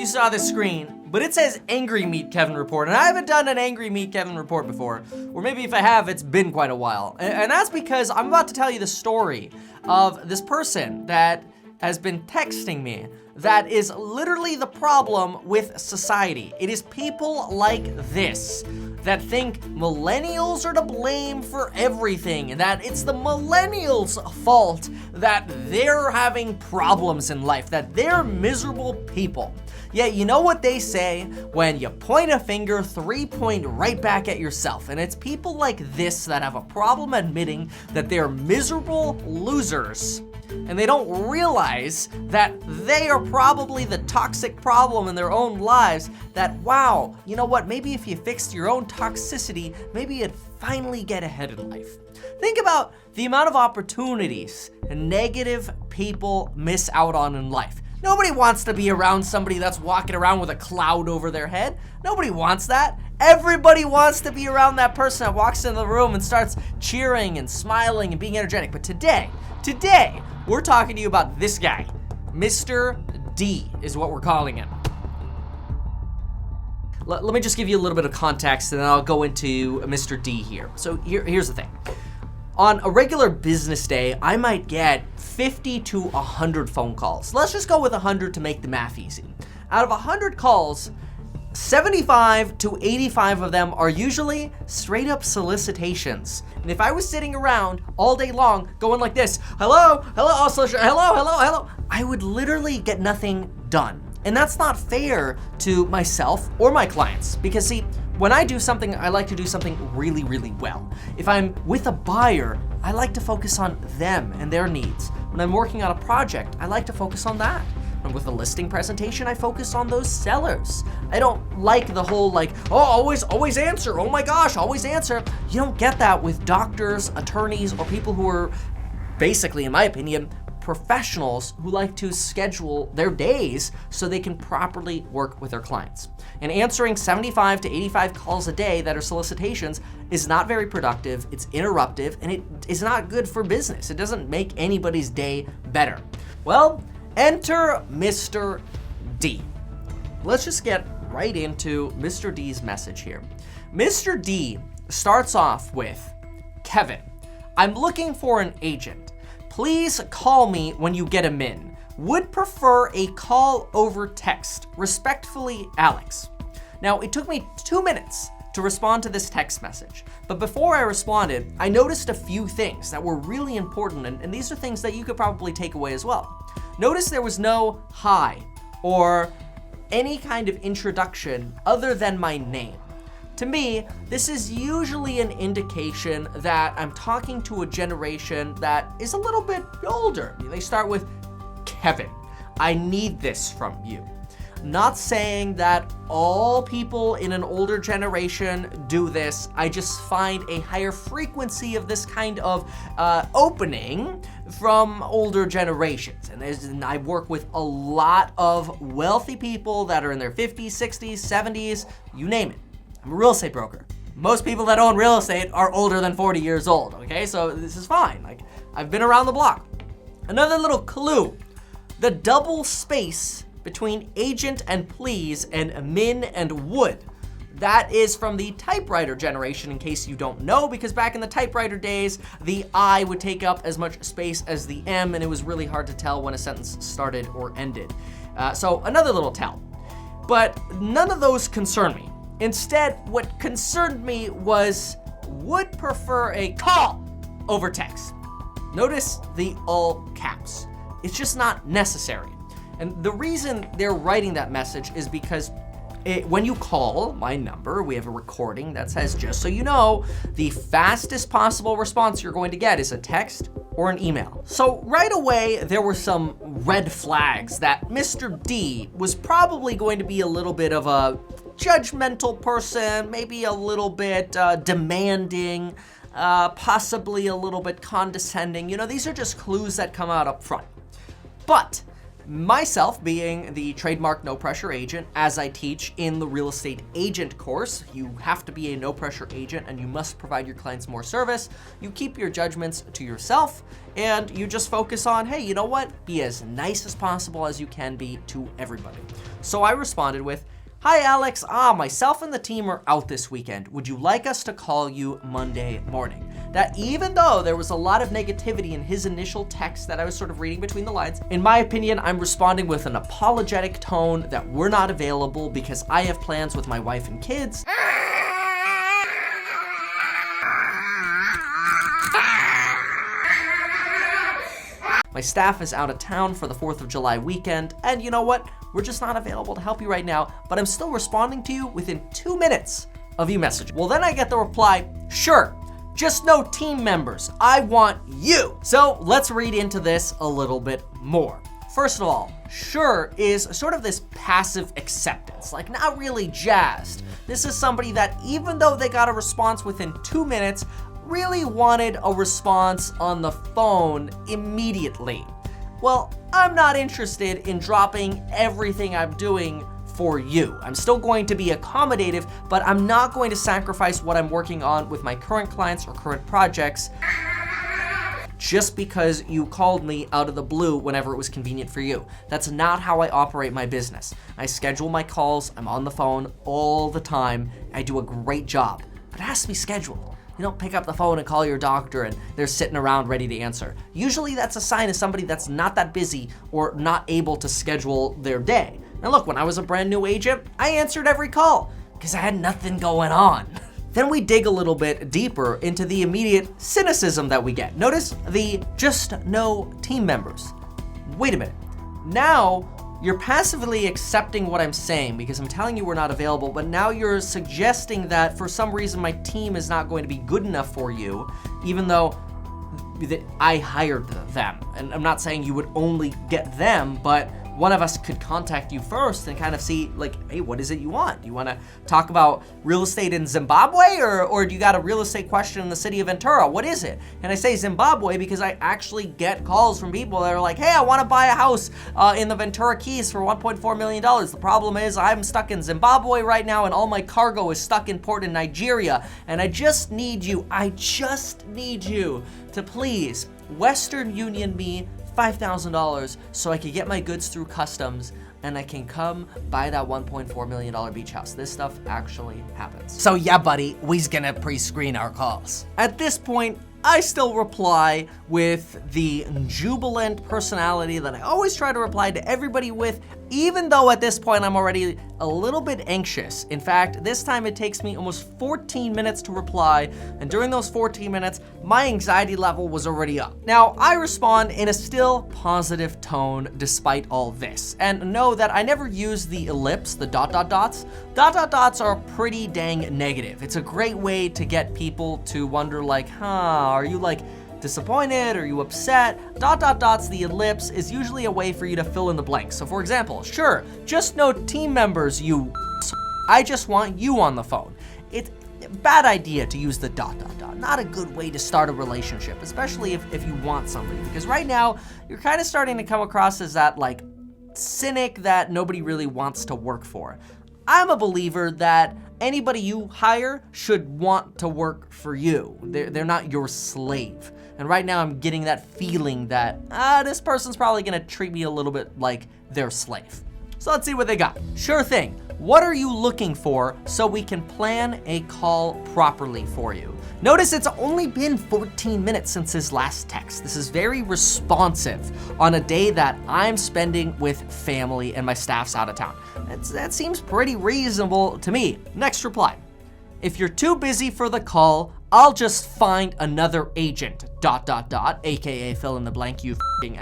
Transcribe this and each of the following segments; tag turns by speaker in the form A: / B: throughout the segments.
A: you saw this screen, but it says Angry Meet Kevin Report, and I haven't done an Angry Meet Kevin Report before. Or maybe if I have, it's been quite a while. And that's because I'm about to tell you the story of this person that has been texting me that is literally the problem with society. It is people like this that think millennials are to blame for everything, and that it's the millennials' fault that they're having problems in life, that they're miserable people. Yeah, you know what they say? When you point a finger, 3 point right back at yourself. And it's people like this that have a problem admitting that they're miserable losers. And they don't realize that they are probably the toxic problem in their own lives, that, wow, you know what, maybe if you fixed your own toxicity, maybe you'd finally get ahead in life. Think about the amount of opportunities negative people miss out on in life. Nobody wants to be around somebody that's walking around with a cloud over their head. Nobody wants that. Everybody wants to be around that person that walks into the room and starts cheering and smiling and being energetic. But today, we're talking to you about this guy. Mr. D is what we're calling him. Let me just give you a little bit of context, and then I'll go into Mr. D here. So here's the thing. On a regular business day, I might get 50 to 100 phone calls. Let's just go with 100 to make the math easy. Out of 100 calls, 75 to 85 of them are usually straight up solicitations. And if I was sitting around all day long going like this, hello, I would literally get nothing done. And that's not fair to myself or my clients, because see, when I do something, I like to do something really, really well. If I'm with a buyer, I like to focus on them and their needs. When I'm working on a project, I like to focus on that. And with a listing presentation, I focus on those sellers. I don't like the whole like, oh, always answer. Oh my gosh, always answer. You don't get that with doctors, attorneys, or people who are basically, in my opinion, professionals who like to schedule their days so they can properly work with their clients. And answering 75 to 85 calls a day that are solicitations is not very productive, it's interruptive, and it is not good for business. It doesn't make anybody's day better. Well, enter Mr. D. Let's just get right into Mr. D's message here. Mr. D starts off with, Kevin, I'm looking for an agent. Please call me when you get him in. Would prefer a call over text. Respectfully, Alex. Now, it took me 2 minutes to respond to this text message. But before I responded, I noticed a few things that were really important, and these are things that you could probably take away as well. Notice there was no hi or any kind of introduction other than my name. To me, this is usually an indication that I'm talking to a generation that is a little bit older. They start with, Kevin, I need this from you. Not saying that all people in an older generation do this. I just find a higher frequency of this kind of opening from older generations. And I work with a lot of wealthy people that are in their 50s, 60s, 70s, you name it. I'm a real estate broker. Most people that own real estate are older than 40 years old, okay? So this is fine. Like, I've been around the block. Another little clue, the double space between agent and please and min and would. That is from the typewriter generation, in case you don't know, because back in the typewriter days, the I would take up as much space as the M, and it was really hard to tell when a sentence started or ended. So another little tell. But none of those concern me. Instead, what concerned me was, would prefer a call over text. Notice the all caps. It's just not necessary. And the reason they're writing that message is because when you call my number, we have a recording that says, just so you know, the fastest possible response you're going to get is a text or an email. So right away, there were some red flags that Mr. D was probably going to be a little bit of a judgmental person, maybe a little bit demanding, possibly a little bit condescending. You know, these are just clues that come out up front. But Myself being the trademark no pressure agent, as I teach in the real estate agent course, you have to be a no pressure agent and you must provide your clients more service. You keep your judgments to yourself and you just focus on, hey, you know what? Be as nice as possible as you can be to everybody. So I responded with, hi Alex, myself and the team are out this weekend. Would you like us to call you Monday morning? That even though there was a lot of negativity in his initial text that I was sort of reading between the lines, in my opinion, I'm responding with an apologetic tone that we're not available because I have plans with my wife and kids. My staff is out of town for the 4th of July weekend, and you know what? We're just not available to help you right now, but I'm still responding to you within 2 minutes of you messaging. Well, then I get the reply, sure, just no team members. I want you. So let's read into this a little bit more. First of all, sure is sort of this passive acceptance, like not really jazzed. This is somebody that even though they got a response within 2 minutes, really wanted a response on the phone immediately. Well, I'm not interested in dropping everything I'm doing for you. I'm still going to be accommodative, but I'm not going to sacrifice what I'm working on with my current clients or current projects just because you called me out of the blue whenever it was convenient for you. That's not how I operate my business. I schedule my calls, I'm on the phone all the time, I do a great job, but it has to be scheduled. You don't pick up the phone and call your doctor and they're sitting around ready to answer. Usually that's a sign of somebody that's not that busy or not able to schedule their day. Now look, when I was a brand new agent, I answered every call because I had nothing going on. Then we dig a little bit deeper into the immediate cynicism that we get. Notice the just no team members. Wait a minute. Now you're passively accepting what I'm saying because I'm telling you we're not available, but now you're suggesting that for some reason my team is not going to be good enough for you, even though I hired them. And I'm not saying you would only get them, but one of us could contact you first and kind of see like, hey, what is it you want? Do you want to talk about real estate in Zimbabwe or do you got a real estate question in the city of Ventura? What is it? And I say Zimbabwe because I actually get calls from people that are like, hey, I want to buy a house in the Ventura Keys for $1.4 million. The problem is I'm stuck in Zimbabwe right now and all my cargo is stuck in port in Nigeria. And I just need you to please Western Union me $5,000 so I can get my goods through customs and I can come buy that $1.4 million beach house. This stuff actually happens. So yeah, buddy, we's gonna pre-screen our calls. At this point, I still reply with the jubilant personality that I always try to reply to everybody with, even though at this point I'm already a little bit anxious. In fact, this time it takes me almost 14 minutes to reply, and during those 14 minutes, my anxiety level was already up. Now, I respond in a still positive tone despite all this, and know that I never use the ellipse, the dot dot dots. Dot dot dots are pretty dang negative. It's a great way to get people to wonder like, are you like disappointed? Are you upset? Dot dot dots, the ellipse, is usually a way for you to fill in the blanks. So for example, sure, just no team members, you I just want you on the phone. It's a bad idea to use the dot dot dot. Not a good way to start a relationship, especially if you want somebody, because right now you're kind of starting to come across as that like cynic that nobody really wants to work for. I'm a believer that anybody you hire should want to work for you. They're not your slave. And right now I'm getting that feeling that, this person's probably gonna treat me a little bit like their slave. So let's see what they got. Sure thing. What are you looking for so we can plan a call properly for you? Notice it's only been 14 minutes since his last text. This is very responsive on a day that I'm spending with family and my staff's out of town. That seems pretty reasonable to me. Next reply. If you're too busy for the call, I'll just find another agent, dot dot dot, aka fill in the blank, you f***ing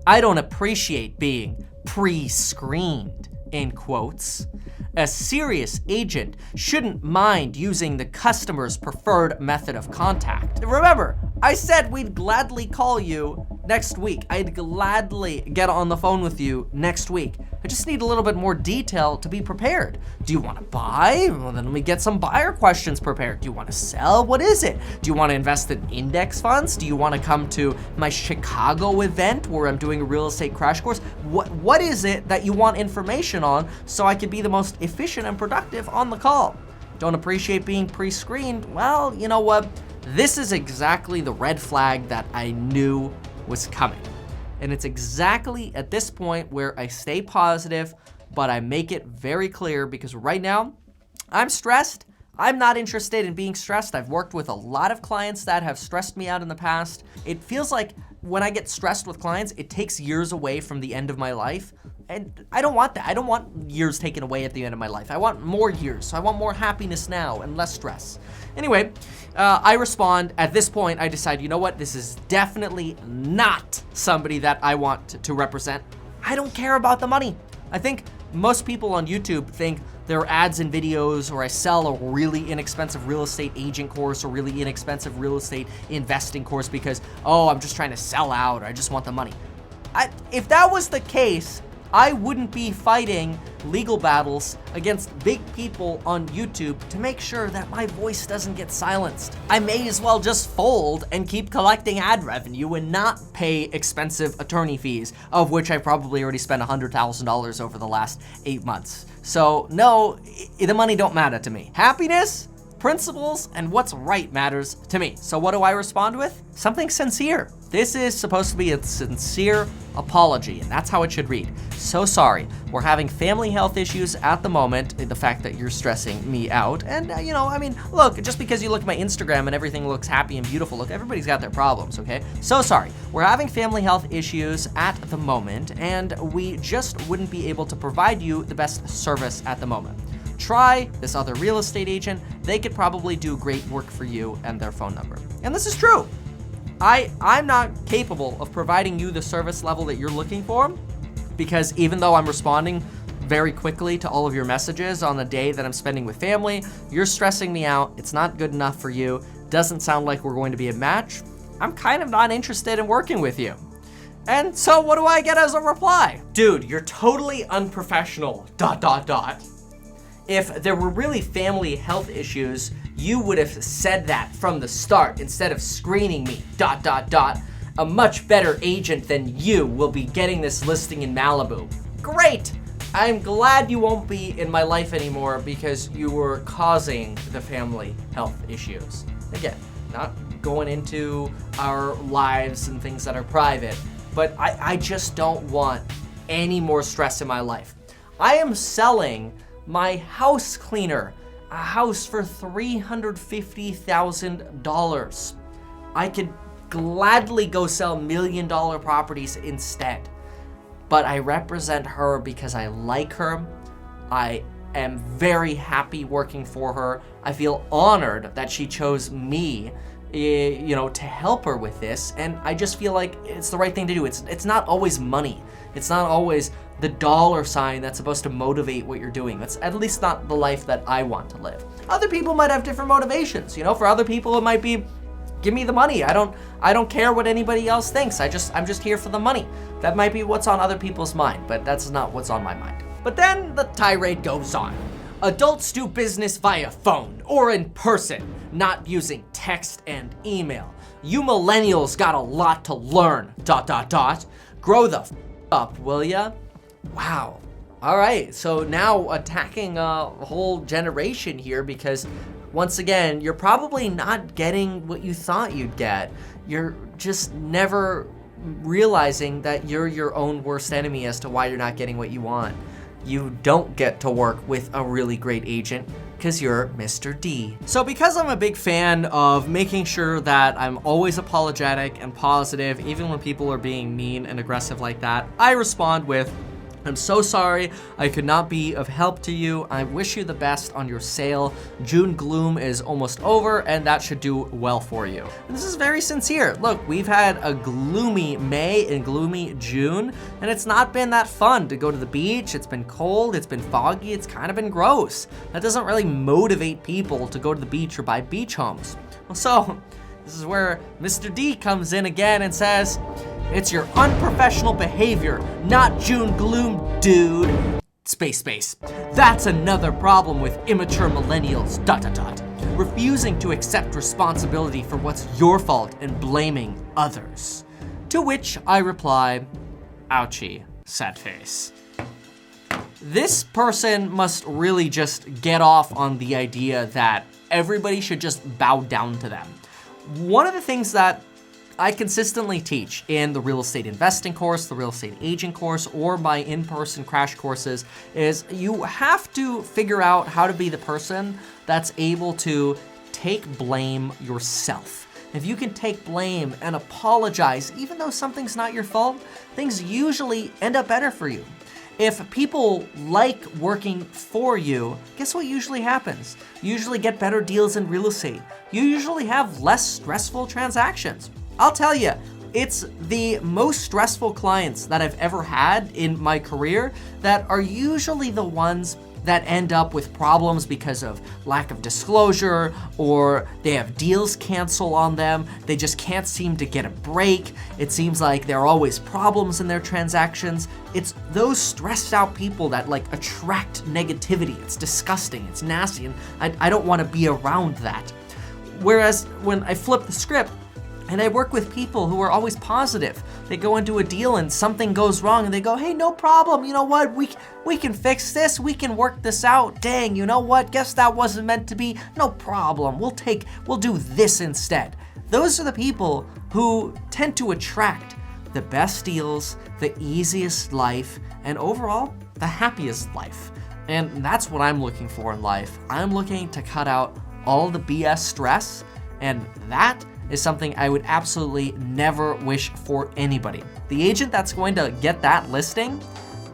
A: I don't appreciate being pre-screened, in quotes. A serious agent shouldn't mind using the customer's preferred method of contact. Remember, I said we'd gladly call you next week. I'd gladly get on the phone with you next week. I just need a little bit more detail to be prepared. Do you want to buy? Well, then let me get some buyer questions prepared. Do you want to sell? What is it? Do you want to invest in index funds? Do you want to come to my Chicago event where I'm doing a real estate crash course? What is it that you want information on so I can be the most efficient and productive on the call? Don't appreciate being pre-screened? Well, you know what? This is exactly the red flag that I knew was coming. And it's exactly at this point where I stay positive, but I make it very clear because right now I'm stressed. I'm not interested in being stressed. I've worked with a lot of clients that have stressed me out in the past. It feels like when I get stressed with clients, it takes years away from the end of my life. And I don't want that. I don't want years taken away at the end of my life. I want more years. So I want more happiness now and less stress. Anyway, I respond. At this point, I decide, you know what? This is definitely not somebody that I want to represent. I don't care about the money. I think most people on YouTube think there are ads and videos, or I sell a really inexpensive real estate agent course or really inexpensive real estate investing course because, oh, I'm just trying to sell out or I just want the money. If that was the case, I wouldn't be fighting legal battles against big people on YouTube to make sure that my voice doesn't get silenced. I may as well just fold and keep collecting ad revenue and not pay expensive attorney fees, of which I probably already spent $100,000 over the last 8 months. So no, the money don't matter to me. Happiness, principles, and what's right matters to me. So what do I respond with? Something sincere. This is supposed to be a sincere apology, and that's how it should read. So sorry, we're having family health issues at the moment, the fact that you're stressing me out. And look, just because you look at my Instagram and everything looks happy and beautiful, look, everybody's got their problems, okay? So sorry, we're having family health issues at the moment, and we just wouldn't be able to provide you the best service at the moment. Try this other real estate agent. They could probably do great work for you, and their phone number. And this is true. I'm not capable of providing you the service level that you're looking for, because even though I'm responding very quickly to all of your messages on the day that I'm spending with family, you're stressing me out. It's not good enough for you. Doesn't sound like we're going to be a match. I'm kind of not interested in working with you. And so what do I get as a reply? Dude, you're totally unprofessional, ... If there were really family health issues, you would have said that from the start instead of screening me, ... A much better agent than you will be getting this listing in Malibu. Great! I'm glad you won't be in my life anymore because you were causing the family health issues. Again, not going into our lives and things that are private, but I just don't want any more stress in my life. I am selling my house cleaner, a house for $350,000. I could gladly go sell $1 million properties instead, but I represent her because I like her. I am very happy working for her. I feel honored that she chose me, to help her with this, and I just feel like it's the right thing to do. It's not always money. It's not always the dollar sign that's supposed to motivate what you're doing. That's at least not the life that I want to live. Other people might have different motivations. For other people it might be, give me the money. I don't care what anybody else thinks. I'm just here for the money. That might be what's on other people's mind, but that's not what's on my mind. But then the tirade goes on. Adults do business via phone or in person, not using text and email. You millennials got a lot to learn, ... Grow the up, will ya? Wow. All right, so now attacking a whole generation here because once again, you're probably not getting what you thought you'd get. You're just never realizing that you're your own worst enemy as to why you're not getting what you want. You don't get to work with a really great agent because you're Mr. D. So because I'm a big fan of making sure that I'm always apologetic and positive, even when people are being mean and aggressive like that, I respond with, I'm so sorry I could not be of help to you. I wish you the best on your sale. June gloom is almost over and that should do well for you. And this is very sincere. Look, we've had a gloomy May and gloomy June, and it's not been that fun to go to the beach. It's been cold, it's been foggy, it's kind of been gross. That doesn't really motivate people to go to the beach or buy beach homes. So this is where Mr. D comes in again and says, It's your unprofessional behavior, not June gloom, dude. Space. That's another problem with immature millennials, ... refusing to accept responsibility for what's your fault and blaming others. To which I reply, ouchie, sad face. This person must really just get off on the idea that everybody should just bow down to them. One of the things that I consistently teach in the real estate investing course, the real estate agent course, or my in-person crash courses is you have to figure out how to be the person that's able to take blame yourself. If you can take blame and apologize, even though something's not your fault, things usually end up better for you. If people like working for you, guess what usually happens? You usually get better deals in real estate. You usually have less stressful transactions. I'll tell you, it's the most stressful clients that I've ever had in my career that are usually the ones that end up with problems because of lack of disclosure, or they have deals cancel on them. They just can't seem to get a break. It seems like there are always problems in their transactions. It's those stressed out people that like attract negativity. It's disgusting, it's nasty, and I don't want to be around that. Whereas when I flip the script, and I work with people who are always positive. They go into a deal and something goes wrong and they go, hey, no problem. You know what? We can fix this. We can work this out. Dang, you know what? Guess that wasn't meant to be. No problem. We'll do this instead. Those are the people who tend to attract the best deals, the easiest life, and overall, the happiest life. And that's what I'm looking for in life. I'm looking to cut out all the BS stress, and that is something I would absolutely never wish for anybody. The agent that's going to get that listing,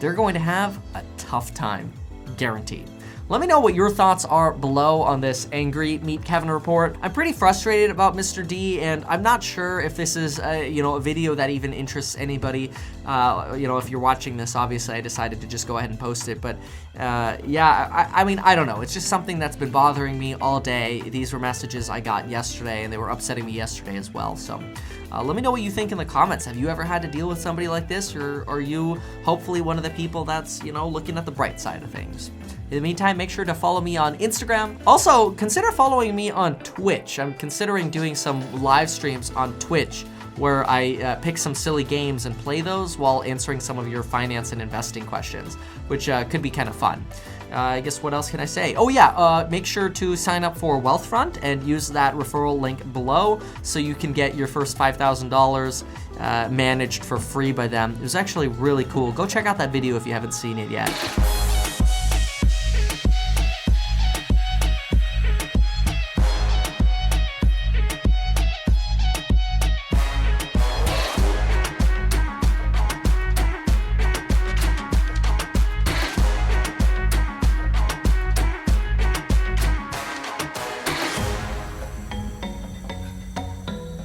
A: they're going to have a tough time, guaranteed. Let me know what your thoughts are below on this angry Meet Kevin report. I'm pretty frustrated about Mr. D, and I'm not sure if this is a video that even interests anybody. If you're watching this, obviously I decided to just go ahead and post it, but I mean, I don't know. It's just something that's been bothering me all day. These were messages I got yesterday, and they were upsetting me yesterday as well. So let me know what you think in the comments. Have you ever had to deal with somebody like this, or are you hopefully one of the people that's, looking at the bright side of things? In the meantime, make sure to follow me on Instagram. Also, consider following me on Twitch. I'm considering doing some live streams on Twitch where I pick some silly games and play those while answering some of your finance and investing questions, which could be kind of fun. I guess what else can I say? Oh yeah, make sure to sign up for Wealthfront and use that referral link below so you can get your first $5,000 managed for free by them. It was actually really cool. Go check out that video if you haven't seen it yet.